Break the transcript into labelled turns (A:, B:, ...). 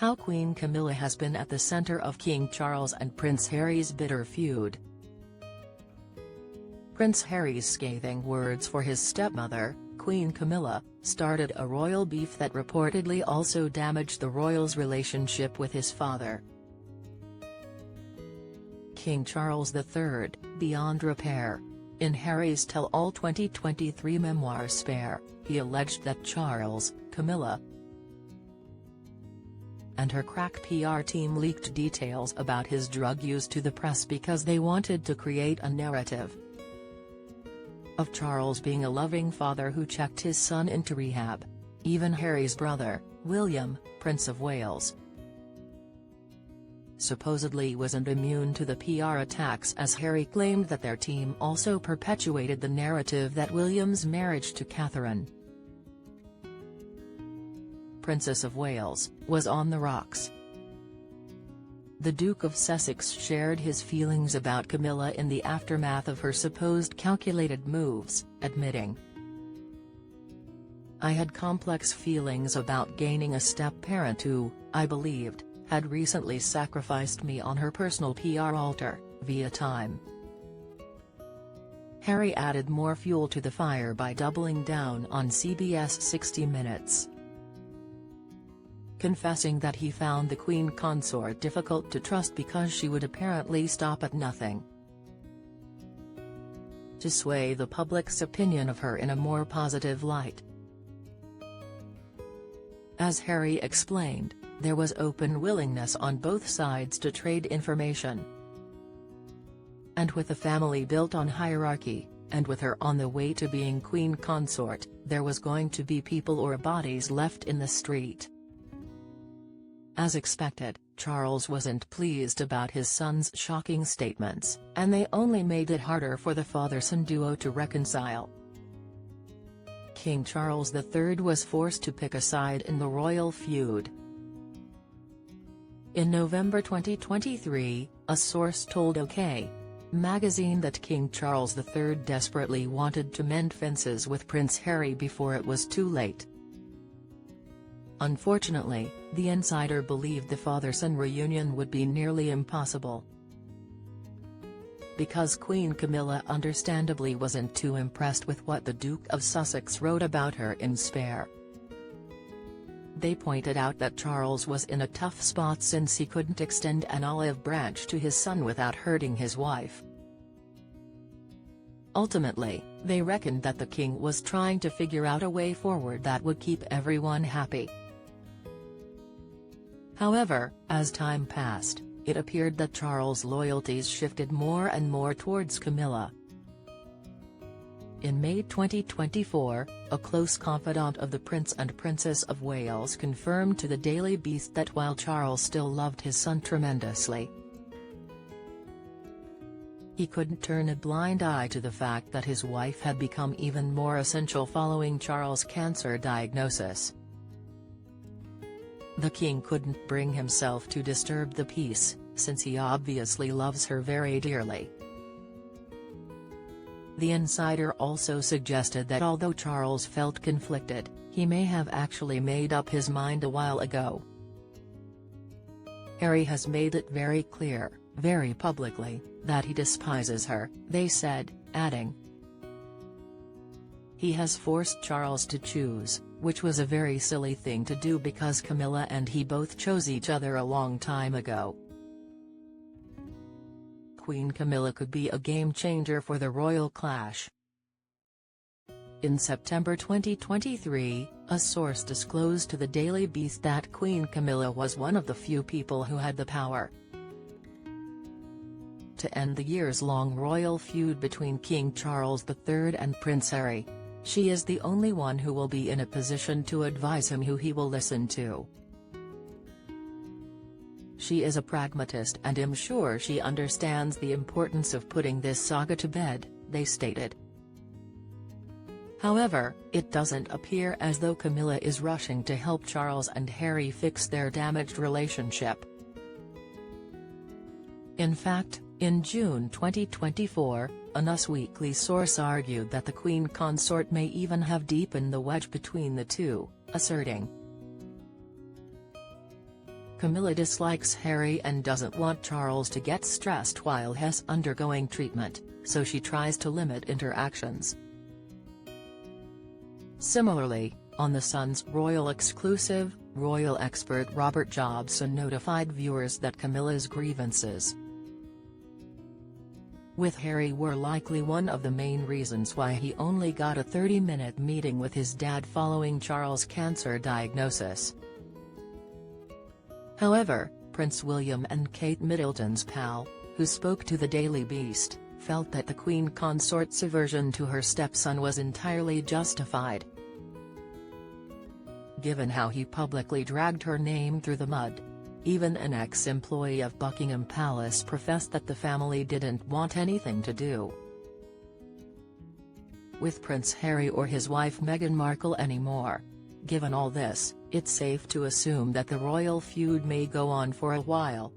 A: How Queen Camilla has been at the center of King Charles and Prince Harry's bitter feud. Prince Harry's scathing words for his stepmother, Queen Camilla, started a royal beef that reportedly also damaged the royal's relationship with his father. King Charles III, beyond repair. In Harry's tell-all 2023 memoir Spare, he alleged that Charles, Camilla, and her crack PR team leaked details about his drug use to the press because they wanted to create a narrative of Charles being a loving father who checked his son into rehab. Even Harry's brother, William, Prince of Wales, supposedly wasn't immune to the PR attacks, as Harry claimed that their team also perpetuated the narrative that William's marriage to Catherine, Princess of Wales, was on the rocks. The Duke of Sussex shared his feelings about Camilla in the aftermath of her supposed calculated moves, admitting, "I had complex feelings about gaining a step-parent who, I believed, had recently sacrificed me on her personal PR altar, via time." Harry added more fuel to the fire by doubling down on CBS 60 Minutes, confessing that he found the Queen consort difficult to trust because she would apparently stop at nothing to sway the public's opinion of her in a more positive light. As Harry explained, there was open willingness on both sides to trade information. And with a family built on hierarchy, and with her on the way to being Queen consort, there was going to be people or bodies left in the street. As expected, Charles wasn't pleased about his son's shocking statements, and they only made it harder for the father-son duo to reconcile. King Charles III was forced to pick a side in the royal feud. In November 2023, a source told OK! magazine that King Charles III desperately wanted to mend fences with Prince Harry before it was too late. Unfortunately, the insider believed the father-son reunion would be nearly impossible, because Queen Camilla understandably wasn't too impressed with what the Duke of Sussex wrote about her in Spare. They pointed out that Charles was in a tough spot since he couldn't extend an olive branch to his son without hurting his wife. Ultimately, they reckoned that the king was trying to figure out a way forward that would keep everyone happy. However, as time passed, it appeared that Charles' loyalties shifted more and more towards Camilla. In May 2024, a close confidant of the Prince and Princess of Wales confirmed to the Daily Beast that while Charles still loved his son tremendously, he couldn't turn a blind eye to the fact that his wife had become even more essential following Charles' cancer diagnosis. The king couldn't bring himself to disturb the peace, since he obviously loves her very dearly. The insider also suggested that although Charles felt conflicted, he may have actually made up his mind a while ago. Harry has made it very clear, very publicly, that he despises her, they said, adding, "He has forced Charles to choose, which was a very silly thing to do because Camilla and he both chose each other a long time ago." Queen Camilla could be a game-changer for the royal clash. In September 2023, a source disclosed to the Daily Beast that Queen Camilla was one of the few people who had the power to end the years-long royal feud between King Charles III and Prince Harry. She is the only one who will be in a position to advise him who he will listen to. "She is a pragmatist and I'm sure she understands the importance of putting this saga to bed," they stated. However, it doesn't appear as though Camilla is rushing to help Charles and Harry fix their damaged relationship. In fact, in June 2024, an Us Weekly source argued that the Queen consort may even have deepened the wedge between the two, asserting, Camilla dislikes Harry and doesn't want Charles to get stressed while he's undergoing treatment, so she tries to limit interactions. Similarly, on The Sun's royal exclusive, royal expert Robert Jobson notified viewers that Camilla's grievances with Harry were likely one of the main reasons why he only got a 30-minute meeting with his dad following Charles' cancer diagnosis. However, Prince William and Kate Middleton's pal, who spoke to the Daily Beast, felt that the Queen Consort's aversion to her stepson was entirely justified, given how he publicly dragged her name through the mud. Even an ex-employee of Buckingham Palace professed that the family didn't want anything to do with Prince Harry or his wife Meghan Markle anymore. Given all this, it's safe to assume that the royal feud may go on for a while.